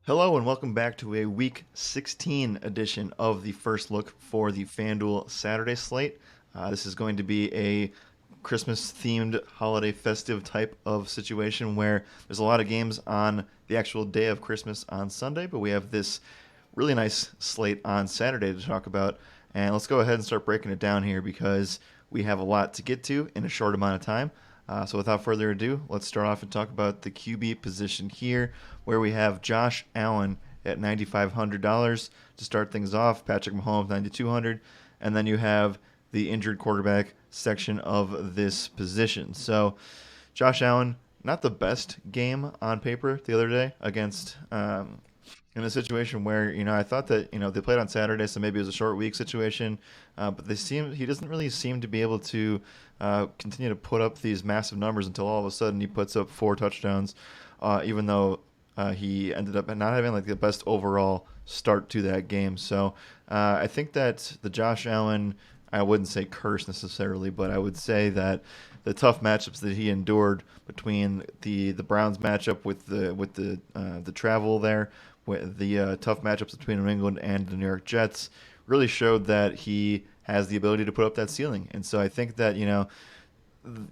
Hello and welcome back to a Week 16 edition of the First Look for the FanDuel Saturday slate. This is going to be a Christmas-themed holiday festive type of situation where there's a lot of games on the actual day of Christmas on Sunday, but we have this really nice slate on Saturday to talk about. And let's go ahead and start breaking it down here because we have a lot to get to in a short amount of time. So without further ado, let's start off and talk about the QB position here, where we have Josh Allen at $9,500 to start things off, Patrick Mahomes $9,200, and then you have the injured quarterback section of this position. So Josh Allen, not the best game on paper the other day against in a situation where I thought that they played on Saturday, so maybe it was a short week situation, but he doesn't really seem to be able to continue to put up these massive numbers until all of a sudden he puts up 4 touchdowns, even though he ended up not having like the best overall start to that game. So I think that the Josh Allen, I wouldn't say curse necessarily, but I would say that the tough matchups that he endured between the Browns matchup with the travel there, with the tough matchups between New England and the New York Jets, really showed that he has the ability to put up that ceiling. And so I think that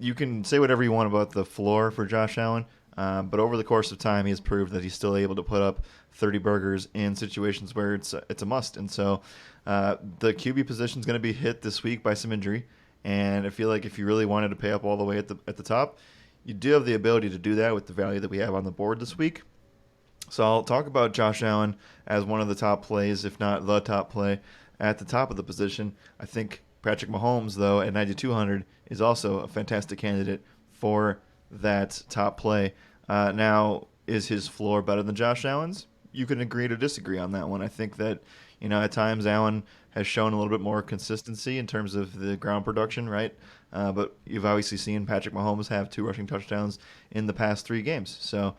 you can say whatever you want about the floor for Josh Allen, but over the course of time, he has proved that he's still able to put up 30 burgers in situations where it's a must. And so the QB position is going to be hit this week by some injury. And I feel like if you really wanted to pay up all the way at the top, you do have the ability to do that with the value that we have on the board this week. So I'll talk about Josh Allen as one of the top plays, if not the top play, at the top of the position. I think Patrick Mahomes, though, at 9,200 is also a fantastic candidate for that top play. Now, is his floor better than Josh Allen's? You can agree to disagree on that one. I think that, at times Allen has shown a little bit more consistency in terms of the ground production, right? But you've obviously seen Patrick Mahomes have 2 rushing touchdowns in the past 3 games. So,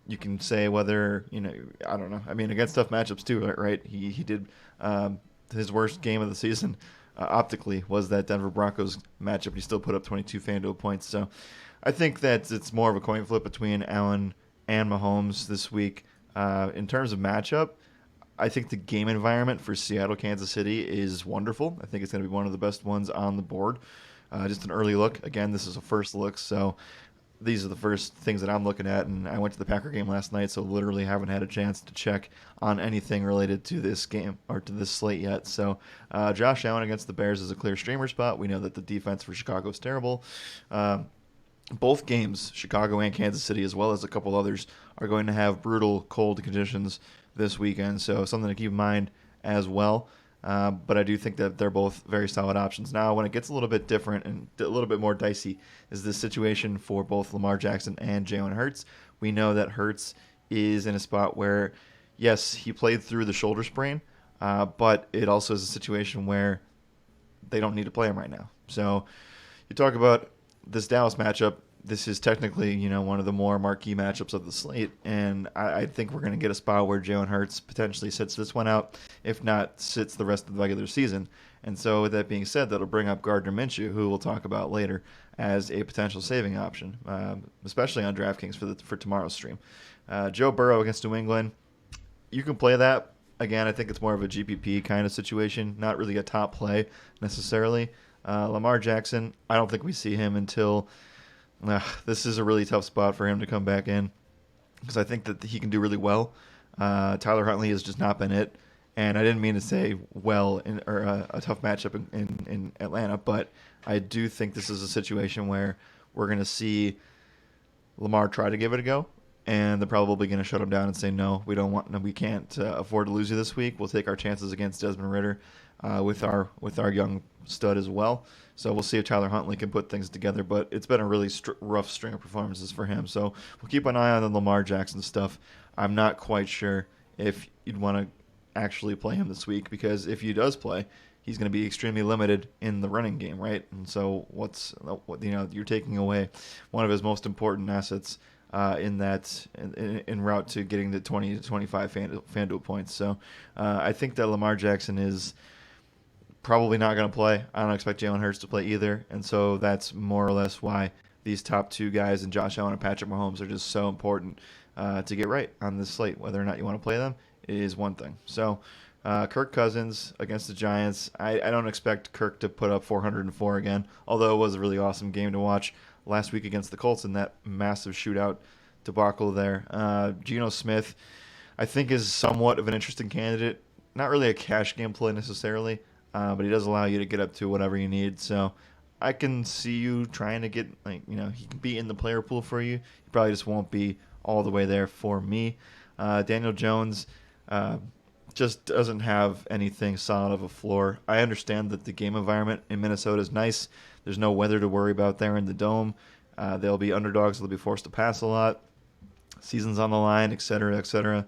you can say whether, I don't know. I mean, against tough matchups too, right? He did his worst game of the season optically was that Denver Broncos matchup. He still put up 22 FanDuel points. So I think that it's more of a coin flip between Allen and Mahomes this week. In terms of matchup, I think the game environment for Seattle, Kansas City is wonderful. I think it's going to be one of the best ones on the board. Just an early look. Again, this is a first look, so these are the first things that I'm looking at, and I went to the Packer game last night, so literally haven't had a chance to check on anything related to this game or to this slate yet. So Josh Allen against the Bears is a clear streamer spot. We know that the defense for Chicago is terrible. Both games, Chicago and Kansas City, as well as a couple others, are going to have brutal cold conditions this weekend, so something to keep in mind as well. But I do think that they're both very solid options. Now, when it gets a little bit different and a little bit more dicey, is this situation for both Lamar Jackson and Jalen Hurts. We know that Hurts is in a spot where, yes, he played through the shoulder sprain, but it also is a situation where they don't need to play him right now. So you talk about this Dallas matchup. This is technically, one of the more marquee matchups of the slate, and I think we're going to get a spot where Jalen Hurts potentially sits this one out, if not sits the rest of the regular season. And so with that being said, that'll bring up Gardner Minshew, who we'll talk about later, as a potential saving option, especially on DraftKings for tomorrow's stream. Joe Burrow against New England, you can play that. Again, I think it's more of a GPP kind of situation, not really a top play necessarily. Lamar Jackson, I don't think we see him until this is a really tough spot for him to come back in because I think that he can do really well. Tyler Huntley has just not been it. And I didn't mean to say a tough matchup in Atlanta, but I do think this is a situation where we're going to see Lamar try to give it a go, and they're probably going to shut him down and say, no, we can't afford to lose you this week. We'll take our chances against Desmond Ridder with our young stud as well. So we'll see if Tyler Huntley can put things together, but it's been a really rough string of performances for him. So we'll keep an eye on the Lamar Jackson stuff. I'm not quite sure if you'd want to actually play him this week because if he does play, he's going to be extremely limited in the running game, right? And so you're taking away one of his most important assets in route to getting the 20 to 25 FanDuel points. So I think that Lamar Jackson is probably not going to play. I don't expect Jalen Hurts to play either. And so that's more or less why these top 2 guys, and Josh Allen and Patrick Mahomes, are just so important to get right on this slate. Whether or not you want to play them is one thing. So Kirk Cousins against the Giants. I don't expect Kirk to put up 404 again, although it was a really awesome game to watch last week against the Colts in that massive shootout debacle there. Geno Smith, I think, is somewhat of an interesting candidate. Not really a cash game play necessarily, but he does allow you to get up to whatever you need. So I can see you trying to get, he can be in the player pool for you. He probably just won't be all the way there for me. Daniel Jones just doesn't have anything solid of a floor. I understand that the game environment in Minnesota is nice. There's no weather to worry about there in the dome. They'll be underdogs. They'll be forced to pass a lot. Season's on the line, et cetera, et cetera.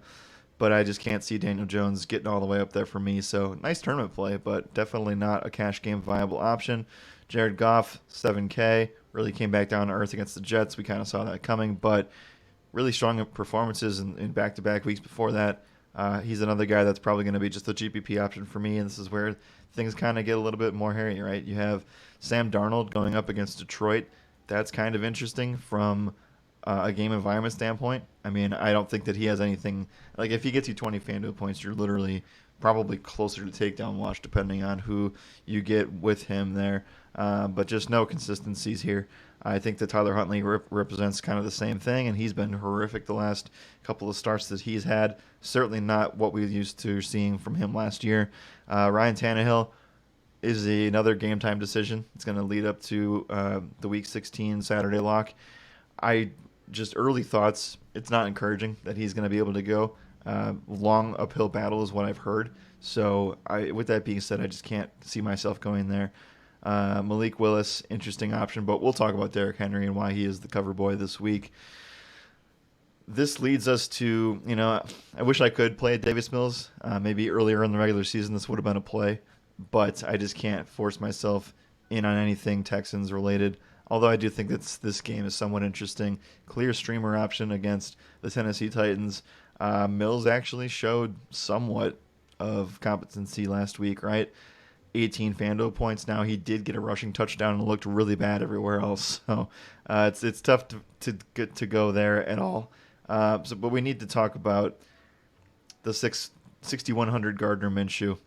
But I just can't see Daniel Jones getting all the way up there for me. So nice tournament play, but definitely not a cash game viable option. Jared Goff, 7K, really came back down to earth against the Jets. We kind of saw that coming, but really strong performances in back-to-back weeks before that. He's another guy that's probably going to be just a GPP option for me, and this is where things kind of get a little bit more hairy, right? You have Sam Darnold going up against Detroit. That's kind of interesting from a game environment standpoint. I mean, I don't think that he has anything. Like, if he gets you 20 FanDuel points, you're literally probably closer to takedown watch, depending on who you get with him there. But just no consistencies here. I think that Tyler Huntley represents kind of the same thing, and he's been horrific the last couple of starts that he's had. Certainly not what we used to seeing from him last year. Ryan Tannehill is another game time decision. It's going to lead up to the Week 16 Saturday lock. Just early thoughts, it's not encouraging that he's going to be able to go. Long uphill battle is what I've heard. So with that being said, I just can't see myself going there. Malik Willis, interesting option, but we'll talk about Derrick Henry and why he is the cover boy this week. This leads us to, I wish I could play Davis Mills. Maybe earlier in the regular season this would have been a play, but I just can't force myself in on anything Texans related. Although I do think that this game is somewhat interesting. Clear streamer option against the Tennessee Titans. Mills actually showed somewhat of competency last week, right? 18 FanDuel points. Now he did get a rushing touchdown and looked really bad everywhere else. So it's tough to get to go there at all. But we need to talk about the 6,100 Gardner Minshew.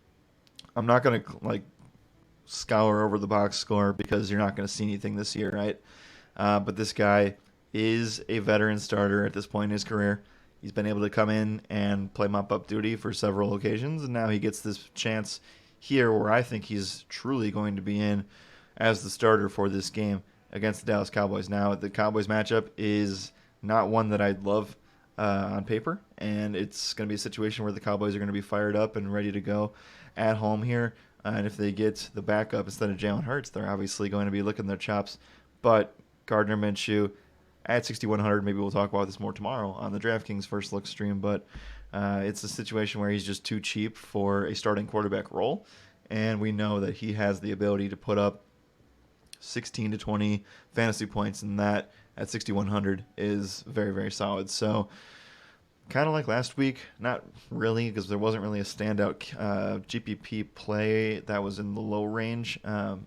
I'm not going to scour over the box score because you're not going to see anything this year, right? But this guy is a veteran starter at this point in his career. He's been able to come in and play mop-up duty for several occasions, and now he gets this chance here where I think he's truly going to be in as the starter for this game against the Dallas Cowboys. Now, the Cowboys matchup is not one that I'd love on paper, and it's going to be a situation where the Cowboys are going to be fired up and ready to go at home here. And if they get the backup instead of Jalen Hurts, they're obviously going to be licking their chops. But Gardner Minshew at 6,100, maybe we'll talk about this more tomorrow on the DraftKings First Look stream, but it's a situation where he's just too cheap for a starting quarterback role, and we know that he has the ability to put up 16 to 20 fantasy points, and that at 6,100 is very, very solid. So kind of like last week, not really, because there wasn't really a standout GPP play that was in the low range.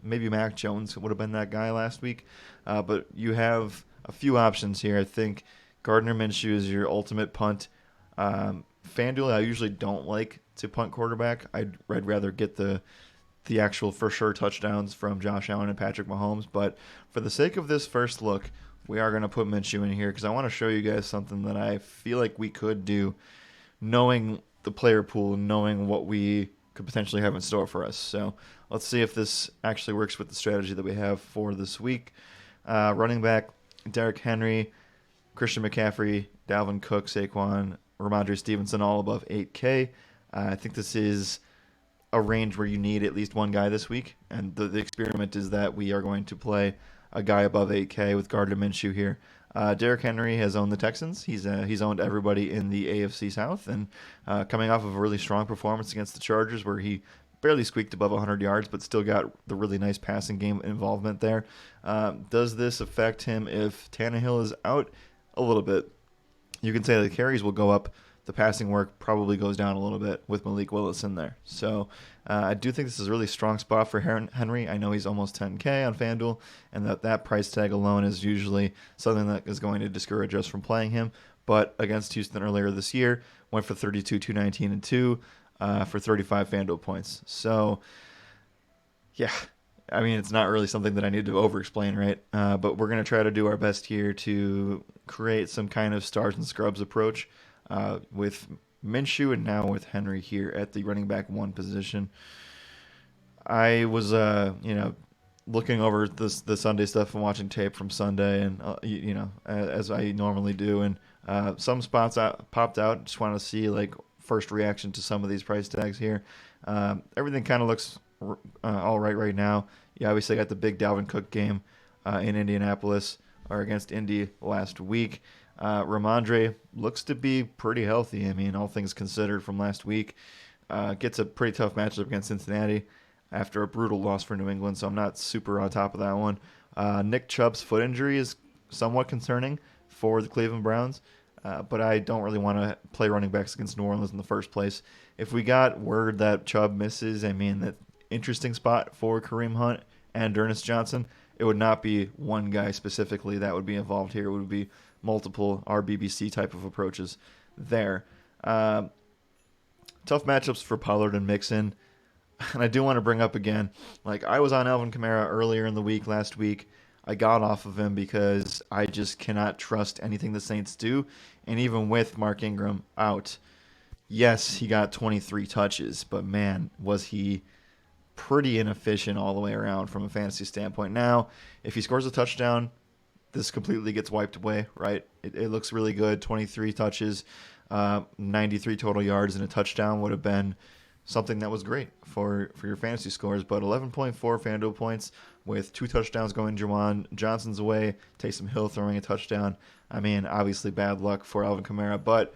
Maybe Mac Jones would have been that guy last week, but you have a few options here. I think Gardner Minshew is your ultimate punt. FanDuel, I usually don't like to punt quarterback. I'd rather get the actual for sure touchdowns from Josh Allen and Patrick Mahomes. But for the sake of this first look, we are going to put Minshew in here because I want to show you guys something that I feel like we could do, knowing the player pool, knowing what we could potentially have in store for us. So let's see if this actually works with the strategy that we have for this week. Running back, Derrick Henry, Christian McCaffrey, Dalvin Cook, Saquon, Ramondre Stevenson, all above 8K. I think this is a range where you need at least one guy this week, and the experiment is that we are going to play a guy above 8K with Gardner Minshew here. Derrick Henry has owned the Texans. He's owned everybody in the AFC South, and coming off of a really strong performance against the Chargers where he barely squeaked above 100 yards, but still got the really nice passing game involvement there. Does this affect him if Tannehill is out? A little bit. You can say the carries will go up. The passing work probably goes down a little bit with Malik Willis in there. So I do think this is a really strong spot for Henry. I know he's almost 10K on FanDuel, and that price tag alone is usually something that is going to discourage us from playing him. but against Houston earlier this year, went for 32, 219, and 2 for 35 FanDuel points. So, yeah, I mean, it's not really something that I need to over-explain, right? But we're going to try to do our best here to create some kind of stars and scrubs approach with Minshew and now with Henry here at the running back one position. I was, looking over the Sunday stuff and watching tape from Sunday, and as I normally do, and some spots popped out. Just want to see like first reaction to some of these price tags here. Everything kind of looks all right now. You obviously got the big Dalvin Cook game in Indianapolis or against Indy last week. Ramondre looks to be pretty healthy. I mean, all things considered from last week. Gets a pretty tough matchup against Cincinnati after a brutal loss for New England, so I'm not super on top of that one. Nick Chubb's foot injury is somewhat concerning for the Cleveland Browns, but I don't really want to play running backs against New Orleans in the first place. If we got word that Chubb misses, I mean, that interesting spot for Kareem Hunt and Ernest Johnson, it would not be one guy specifically that would be involved here. It would be multiple RBBC type of approaches there. Tough matchups for Pollard and Mixon. And I do want to bring up again, like I was on Alvin Kamara earlier in the week last week. I got off of him because I just cannot trust anything the Saints do. And even with Mark Ingram out, yes, he got 23 touches, but man, was he pretty inefficient all the way around from a fantasy standpoint. Now, if he scores a touchdown, this completely gets wiped away, right? It looks really good. 23 touches, 93 total yards, and a touchdown would have been something that was great for your fantasy scores. But 11.4 FanDuel points with 2 touchdowns going Juwan Johnson's away, Taysom Hill throwing a touchdown. I mean, obviously bad luck for Alvin Kamara, but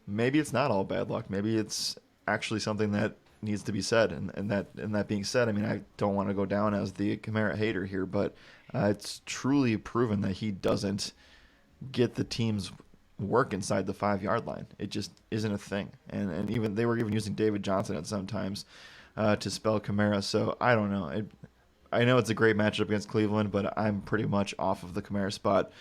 maybe it's not all bad luck. Maybe it's actually something that needs to be said. And that being said, I mean, I don't want to go down as the Kamara hater here, but it's truly proven that he doesn't get the team's work inside the 5-yard line. It just isn't a thing. And even they were even using David Johnson at some times to spell Kamara. So I don't know. I know it's a great matchup against Cleveland, but I'm pretty much off of the Kamara spot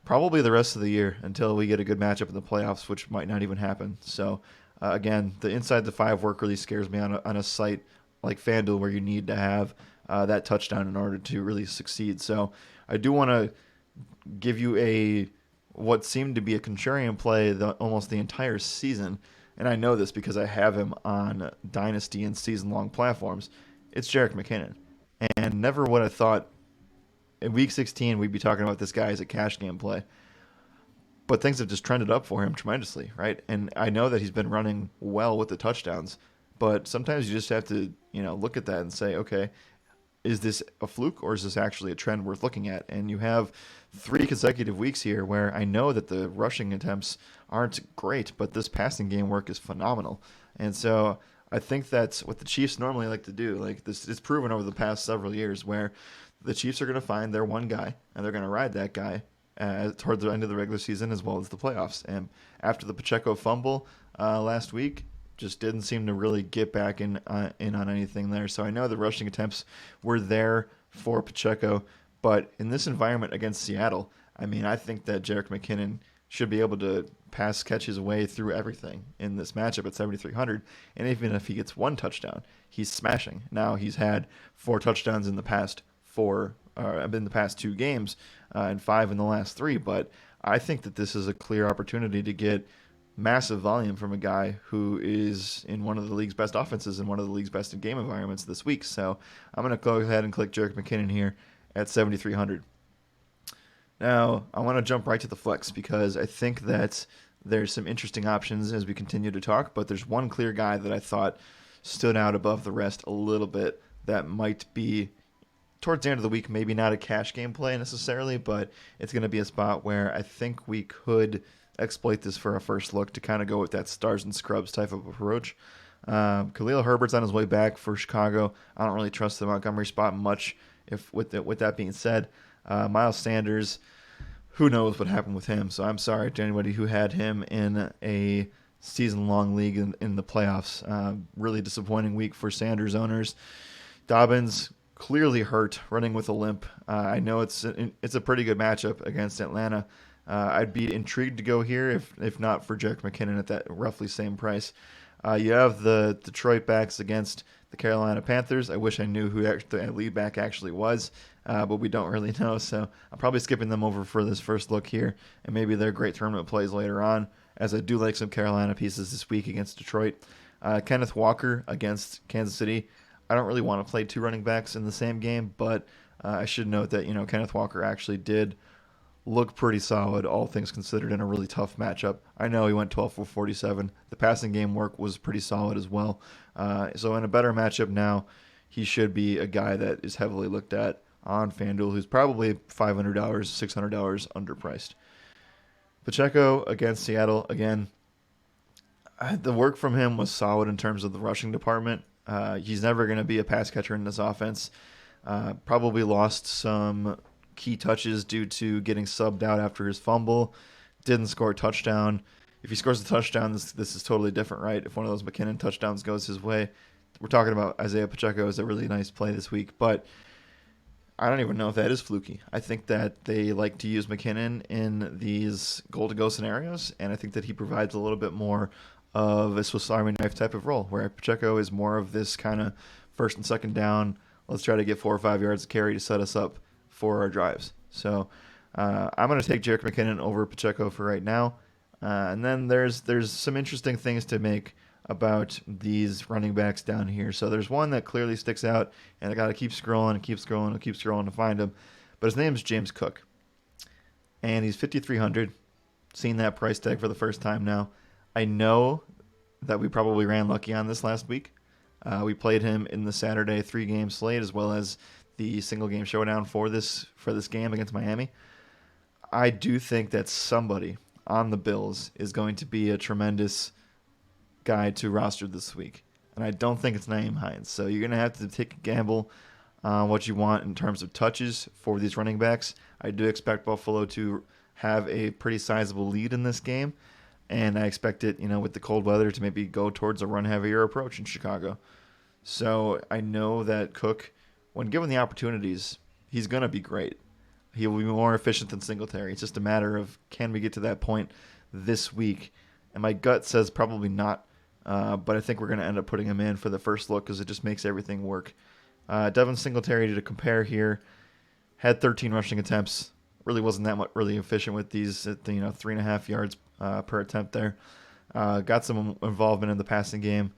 probably the rest of the year until we get a good matchup in the playoffs, which might not even happen. So again, the inside the 5 work really scares me on a site like FanDuel where you need to have that touchdown in order to really succeed. So I do want to give you what seemed to be a contrarian play almost the entire season, and I know this because I have him on Dynasty and season-long platforms. It's Jerick McKinnon. And never would have thought in Week 16 we'd be talking about this guy as a cash game play. But things have just trended up for him tremendously, right? And I know that he's been running well with the touchdowns, but sometimes you just have to, look at that and say, okay, is this a fluke or is this actually a trend worth looking at? And you have 3 consecutive weeks here where I know that the rushing attempts aren't great, but this passing game work is phenomenal. And so I think that's what the Chiefs normally like to do. Like this is proven over the past several years where the Chiefs are going to find their one guy and they're going to ride that guy toward the end of the regular season as well as the playoffs. And after the Pacheco fumble last week, just didn't seem to really get back in on anything there. So I know the rushing attempts were there for Pacheco, but in this environment against Seattle, I mean, I think that Jerick McKinnon should be able to catch his way through everything in this matchup at 7,300. And even if he gets 1 touchdown, he's smashing. Now he's had 4 touchdowns in the past 2 games and 5 in the last 3. But I think that this is a clear opportunity to get massive volume from a guy who is in one of the league's best offenses and one of the league's best in game environments this week. So I'm going to go ahead and click Jerick McKinnon here at 7,300. Now, I want to jump right to the flex because I think that there's some interesting options as we continue to talk, but there's one clear guy that I thought stood out above the rest a little bit that might be towards the end of the week, maybe not a cash game play necessarily, but it's going to be a spot where I think we could exploit this for a first look to kind of go with that stars and scrubs type of approach. Khalil Herbert's on his way back for Chicago. I don't really trust the Montgomery spot much. With that being said, Miles Sanders, who knows what happened with him? So I'm sorry to anybody who had him in a season-long league in the playoffs. Really disappointing week for Sanders owners. Dobbins clearly hurt, running with a limp. I know it's a pretty good matchup against Atlanta. I'd be intrigued to go here if not for Jerick McKinnon at that roughly same price. You have the Detroit backs against the Carolina Panthers. I wish I knew who the lead back actually was, but we don't really know. So I'm probably skipping them over for this first look here, and maybe they're great tournament plays later on, as I do like some Carolina pieces this week against Detroit. Kenneth Walker against Kansas City. I don't really want to play two running backs in the same game, but I should note that Kenneth Walker actually did look pretty solid, all things considered, in a really tough matchup. I know he went 12 for 47. The passing game work was pretty solid as well. So in a better matchup now, he should be a guy that is heavily looked at on FanDuel, who's probably $500, $600 underpriced. Pacheco against Seattle, again, the work from him was solid in terms of the rushing department. He's never going to be a pass catcher in this offense. Probably lost some key touches due to getting subbed out after his fumble. Didn't score a touchdown. If he scores a touchdown, this is totally different, right? If one of those McKinnon touchdowns goes his way, we're talking about Isaiah Pacheco as a really nice play this week. But I don't even know if that is fluky. I think that they like to use McKinnon in these goal-to-go scenarios, and I think that he provides a little bit more of a Swiss Army knife type of role, where Pacheco is more of this kind of first and second down, let's try to get 4 or 5 yards of carry to set us up for our drives. So I'm going to take Jerick McKinnon over Pacheco for right now. And then there's some interesting things to make about these running backs down here. So there's one that clearly sticks out, and I got to keep scrolling to find him. But his name is James Cook, and he's 5,300. Seen that price tag for the first time now. I know that we probably ran lucky on this last week. We played him in the Saturday 3-game slate as well as the single game showdown for this game against Miami. I do think that somebody on the Bills is going to be a tremendous guy to roster this week, and I don't think it's Nyheim Hines. So you're going to have to take a gamble on what you want in terms of touches for these running backs. I do expect Buffalo to have a pretty sizable lead in this game, and I expect it, with the cold weather, to maybe go towards a run-heavier approach in Chicago. So I know that Cook, when given the opportunities, he's going to be great. He will be more efficient than Singletary. It's just a matter of, can we get to that point this week? And my gut says probably not, but I think we're going to end up putting him in for the first look because it just makes everything work. Devin Singletary, to compare here, had 13 rushing attempts. Really wasn't that much really efficient with these at 3.5 yards per attempt there. Got some involvement in the passing game.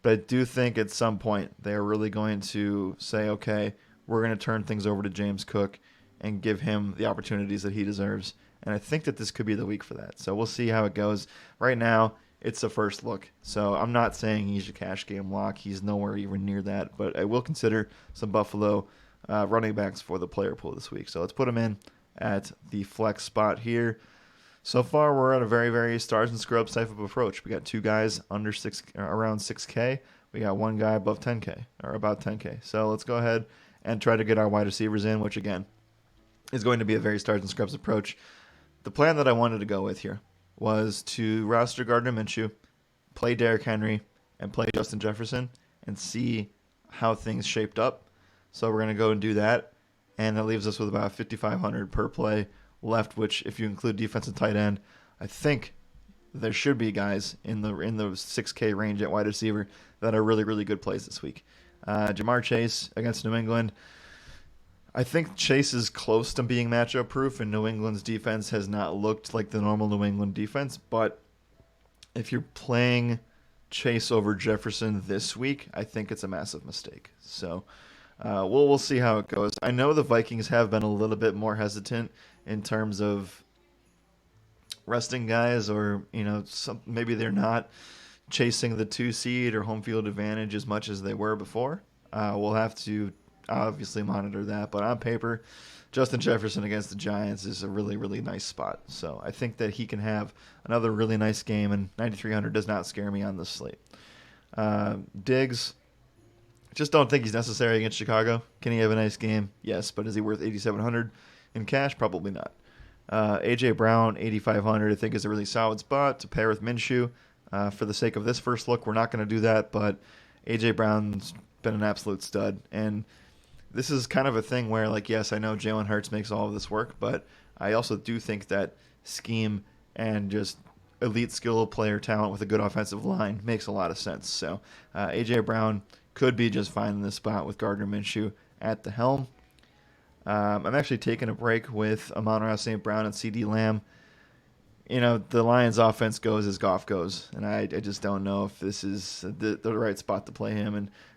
But I do think at some point they're really going to say, okay, we're going to turn things over to James Cook and give him the opportunities that he deserves. And I think that this could be the week for that. So we'll see how it goes. Right now, it's the first look. So I'm not saying he's a cash game lock. He's nowhere even near that. But I will consider some Buffalo running backs for the player pool this week. So let's put him in at the flex spot here. So far, we're at a very, very stars and scrubs type of approach. We got 2 guys around 6K. We got 1 guy above 10K, or about 10K. So let's go ahead and try to get our wide receivers in, which, again, is going to be a very stars and scrubs approach. The plan that I wanted to go with here was to roster Gardner Minshew, play Derrick Henry, and play Justin Jefferson, and see how things shaped up. So we're going to go and do that, and that leaves us with about 5,500 per play left, which, if you include defense and tight end, I think there should be guys in the 6K range at wide receiver that are really, really good plays this week. Jamar Chase against New England. I think Chase is close to being matchup proof, and New England's defense has not looked like the normal New England defense. But if you're playing Chase over Jefferson this week, I think it's a massive mistake. So we'll see how it goes. I know the Vikings have been a little bit more hesitant in terms of resting guys, or maybe they're not chasing the 2 seed or home field advantage as much as they were before. We'll have to obviously monitor that, but on paper, Justin Jefferson against the Giants is a really, really nice spot. So I think that he can have another really nice game, and 9,300 does not scare me on this slate. Diggs, just don't think he's necessary against Chicago. Can he have a nice game? Yes, but is he worth 8,700 in cash? Probably not. A.J. Brown, 8,500, I think is a really solid spot to pair with Minshew. For the sake of this first look, we're not going to do that, but A.J. Brown's been an absolute stud. And this is kind of a thing where, yes, I know Jalen Hurts makes all of this work, but I also do think that scheme and just elite skill player talent with a good offensive line makes a lot of sense. So A.J. Brown could be just fine in this spot with Gardner Minshew at the helm. I'm actually taking a break with Amon-Ra St. Brown and C.D. Lamb. The Lions offense goes as Goff goes, and I just don't know if this is the right spot to play him.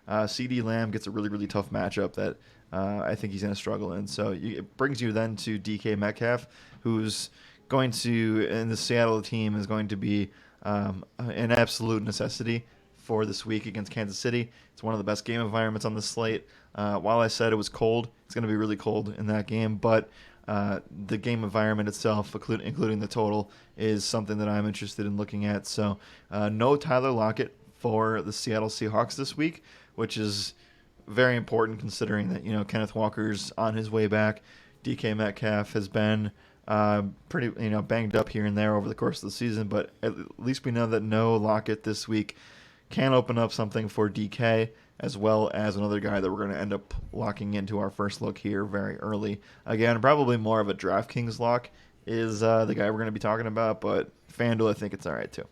And C.D. Lamb gets a really, really tough matchup that I think he's going to struggle in. So it brings you then to DK Metcalf, who's going to, and the Seattle team is going to be an absolute necessity for this week against Kansas City. It's one of the best game environments on the slate. While I said it was cold, it's going to be really cold in that game, but the game environment itself, including the total, is something that I'm interested in looking at. So no Tyler Lockett for the Seattle Seahawks this week, which is very important considering that Kenneth Walker's on his way back. DK Metcalf has been pretty banged up here and there over the course of the season, but at least we know that no Lockett this week can open up something for DK, as well as another guy that we're going to end up locking into our first look here very early. Again, probably more of a DraftKings lock is the guy we're going to be talking about, but FanDuel, I think it's all right too.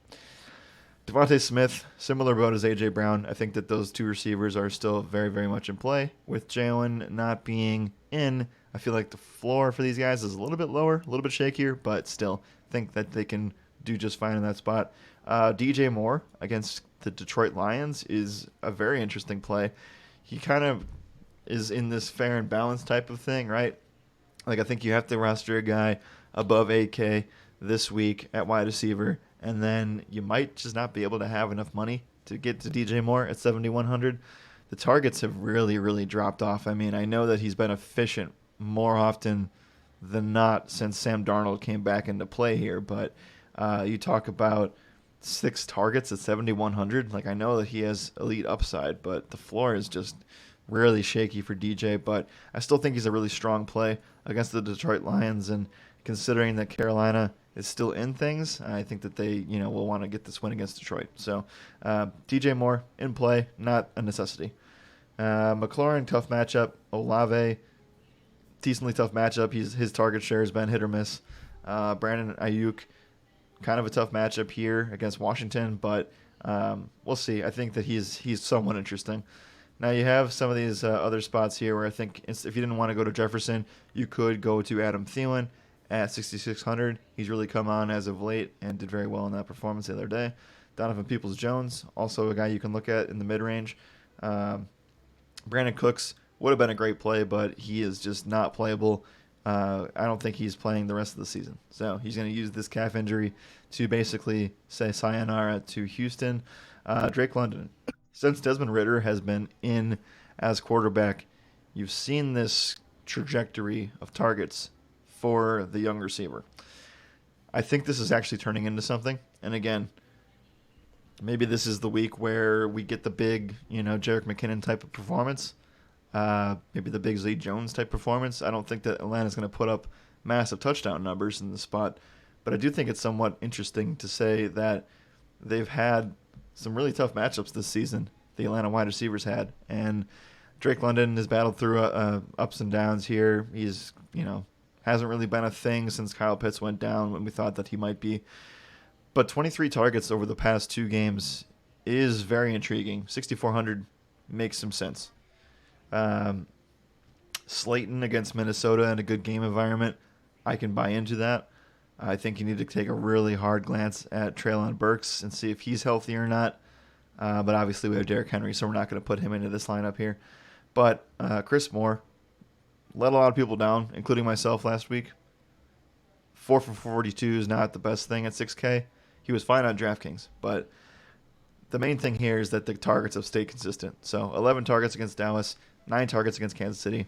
Devontae Smith, similar boat as A.J. Brown. I think that those two receivers are still very, very much in play. With Jalen not being in, I feel like the floor for these guys is a little bit lower, a little bit shakier, but still think that they can do just fine in that spot. DJ Moore against the Detroit Lions is a very interesting play. He kind of is in this fair and balanced type of thing, right? Like, I think you have to roster a guy above 8K this week at wide receiver, and then you might just not be able to have enough money to get to DJ Moore at 7,100. The targets have really, really dropped off. I mean, I know that he's been efficient more often than not since Sam Darnold came back into play here, but you talk about 6 targets at 7,100. Like, I know that he has elite upside, but the floor is just really shaky for DJ. But I still think he's a really strong play against the Detroit Lions. And considering that Carolina is still in things, I think that they will want to get this win against Detroit. So DJ Moore in play, not a necessity. McLaurin, tough matchup. Olave, decently tough matchup. His target share has been hit or miss. Brandon Ayuk, kind of a tough matchup here against Washington, but we'll see. I think that he's somewhat interesting. Now you have some of these other spots here where I think if you didn't want to go to Jefferson, you could go to Adam Thielen at 6,600. He's really come on as of late and did very well in that performance the other day. Donovan Peoples-Jones, also a guy you can look at in the mid-range. Brandon Cooks would have been a great play, but he is just not playable. I don't think he's playing the rest of the season. So he's going to use this calf injury to basically say sayonara to Houston. Drake London. Since Desmond Ridder has been in as quarterback, you've seen this trajectory of targets for the young receiver. I think this is actually turning into something. And again, maybe this is the week where we get the big, Jerick McKinnon type of performance. Maybe the big Zay Jones type performance. I don't think that Atlanta's going to put up massive touchdown numbers in the spot, but I do think it's somewhat interesting to say that they've had some really tough matchups this season, the Atlanta wide receivers had, and Drake London has battled through ups and downs here. He's, hasn't really been a thing since Kyle Pitts went down when we thought that he might be, but 23 targets over the past 2 games is very intriguing. 6,400 makes some sense. Slayton against Minnesota in a good game environment, I can buy into that. I think you need to take a really hard glance at Treylon Burks and see if he's healthy or not. But obviously we have Derrick Henry, so we're not going to put him into this lineup here. But Chris Moore let a lot of people down, including myself last week. 4 for 42 is not the best thing at 6K. He was fine on DraftKings, but the main thing here is that the targets have stayed consistent. So 11 targets against Dallas, 9 targets against Kansas City.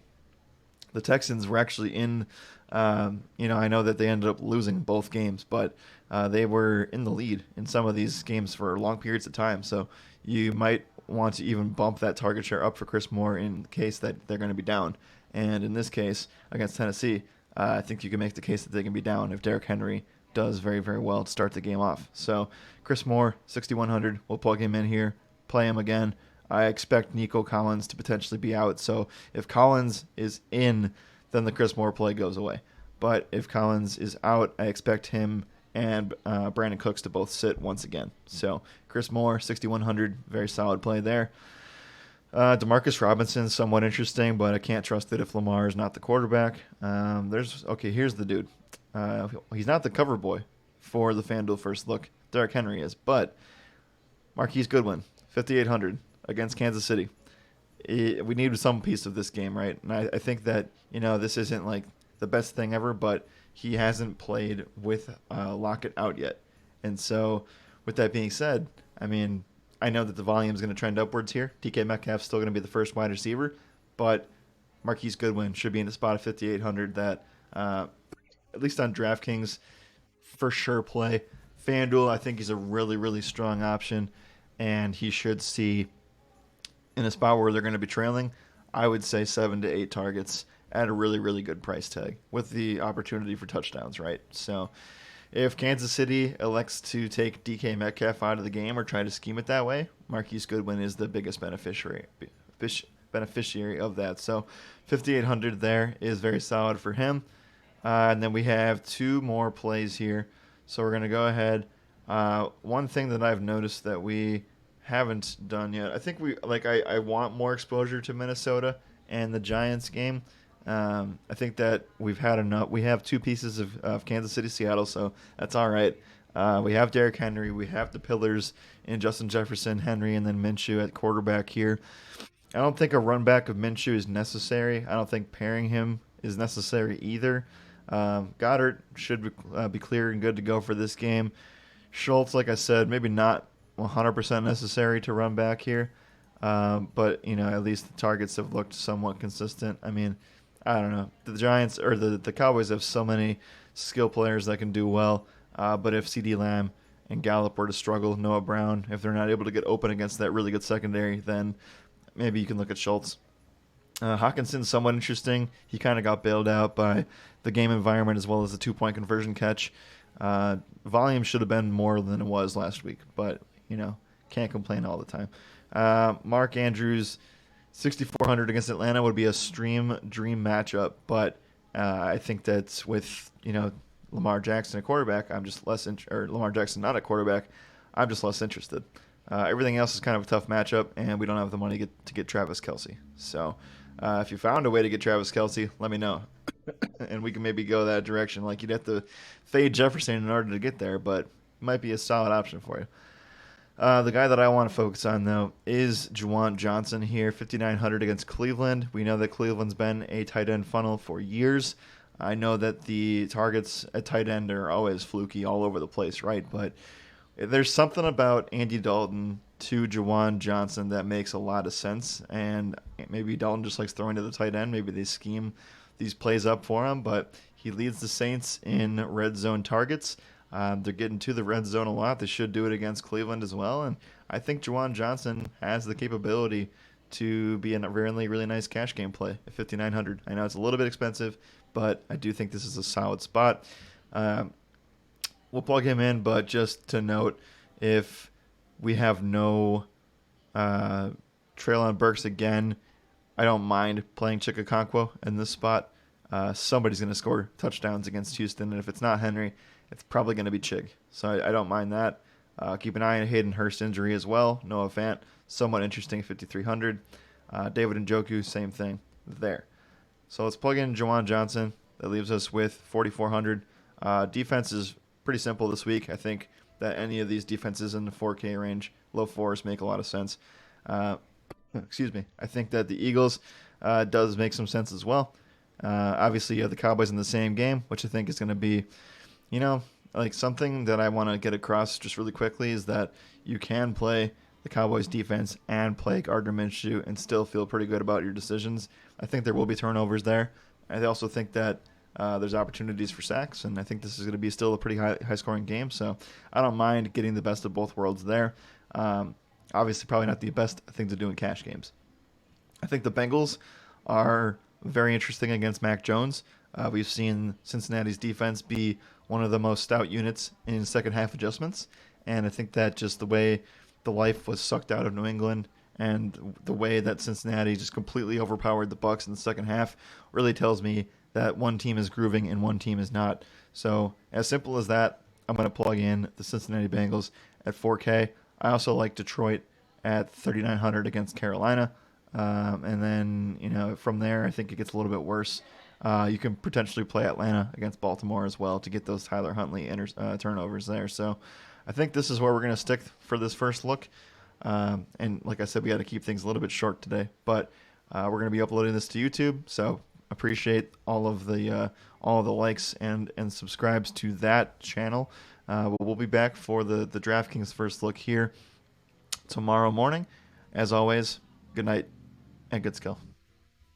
The Texans were actually in, I know that they ended up losing both games, but they were in the lead in some of these games for long periods of time. So you might want to even bump that target share up for Chris Moore in case that they're going to be down. And in this case, against Tennessee, I think you can make the case that they can be down if Derrick Henry does very, very well to start the game off. So Chris Moore, 6,100. We'll plug him in here, play him again. I expect Nico Collins to potentially be out. So if Collins is in, then the Chris Moore play goes away. But if Collins is out, I expect him and Brandon Cooks to both sit once again. So Chris Moore, 6,100, very solid play there. Demarcus Robinson, somewhat interesting, but I can't trust it if Lamar is not the quarterback. Here's the dude. He's not the cover boy for the FanDuel First Look. Derrick Henry is, but Marquise Goodwin, 5,800 against Kansas City. We need some piece of this game, right? And I think that this isn't like the best thing ever, but he hasn't played with Lockett out yet, and so with that being said, I mean, I know that the volume is going to trend upwards here. DK Metcalf's still going to be the first wide receiver, but Marquise Goodwin should be in the spot of 5,800 that, at least on DraftKings, for sure play. FanDuel, I think he's a really, really strong option, and he should see in a spot where they're going to be trailing, I would say 7 to 8 targets at a really, really good price tag with the opportunity for touchdowns, right? So if Kansas City elects to take DK Metcalf out of the game or try to scheme it that way, Marquise Goodwin is the biggest beneficiary of that. So 5,800 there is very solid for him. And then we have two more plays here. So we're going to go ahead. One thing that I've noticed that we haven't done yet, I think I want more exposure to Minnesota and the Giants game. I think that we've had enough. We have two pieces of Kansas City, Seattle, so that's all right. We have Derrick Henry. We have the pillars in Justin Jefferson, Henry, and then Minshew at quarterback here. I don't think a run back of Minshew is necessary. I don't think pairing him is necessary either. Goddard should be clear and good to go for this game. Schultz, like I said, maybe not 100% necessary to run back here, but at least the targets have looked somewhat consistent. I mean, I don't know. The Giants or the Cowboys have so many skill players that can do well, but if CeeDee Lamb and Gallup were to struggle, Noah Brown, if they're not able to get open against that really good secondary, then maybe you can look at Schultz. Hawkinson's somewhat interesting. He kind of got bailed out by the game environment as well as the 2-point conversion catch. Volume should have been more than it was last week, but, can't complain all the time. Mark Andrews, 6,400 against Atlanta would be a dream matchup, but I think that with, Lamar Jackson at quarterback, I'm just less or Lamar Jackson not at quarterback, I'm just less interested. Everything else is kind of a tough matchup, and we don't have the money to get Travis Kelce. So if you found a way to get Travis Kelce, let me know, and we can maybe go that direction. Like, you'd have to fade Jefferson in order to get there, but it might be a solid option for you. The guy that I want to focus on, though, is Juwan Johnson here, 5,900 against Cleveland. We know that Cleveland's been a tight end funnel for years. I know that the targets at tight end are always fluky all over the place, right? But there's something about Andy Dalton to Juwan Johnson that makes a lot of sense. And maybe Dalton just likes throwing to the tight end. Maybe they scheme these plays up for him. But he leads the Saints in red zone targets. They're getting to the red zone a lot. They should do it against Cleveland as well. And I think Juwan Johnson has the capability to be a really, really nice cash game play at 5,900. I know it's a little bit expensive, but I do think this is a solid spot. We'll plug him in, but just to note, if we have no Treylon Burks again, I don't mind playing Chikakonkwo in this spot. Somebody's going to score touchdowns against Houston, and if it's not Henry, it's probably going to be Chig. So I don't mind that. Keep an eye on Hayden Hurst injury as well. Noah Fant, somewhat interesting, 5,300. David Njoku, same thing there. So let's plug in Juwan Johnson. That leaves us with 4,400. Defense is pretty simple this week. I think that any of these defenses in the 4K range, low fours, make a lot of sense. Excuse me. I think that the Eagles does make some sense as well. Obviously, you have the Cowboys in the same game, which I think is going to be, like something that I want to get across just really quickly is that you can play the Cowboys defense and play Gardner Minshew and still feel pretty good about your decisions. I think there will be turnovers there. I also think that there's opportunities for sacks, and I think this is going to be still a pretty high-scoring game. So I don't mind getting the best of both worlds there. Obviously, probably not the best thing to do in cash games. I think the Bengals are very interesting against Mac Jones. We've seen Cincinnati's defense be one of the most stout units in second-half adjustments, and I think that just the way the life was sucked out of New England and the way that Cincinnati just completely overpowered the Bucs in the second half really tells me that one team is grooving and one team is not. So as simple as that, I'm going to plug in the Cincinnati Bengals at 4K. I also like Detroit at 3,900 against Carolina. And then, from there, I think it gets a little bit worse. You can potentially play Atlanta against Baltimore as well to get those Tyler Huntley turnovers there. So I think this is where we're going to stick for this first look. And like I said, we got to keep things a little bit short today. But we're going to be uploading this to YouTube. So appreciate all of the likes and subscribes to that channel. We'll be back for the DraftKings first look here tomorrow morning. As always, good night and good skill.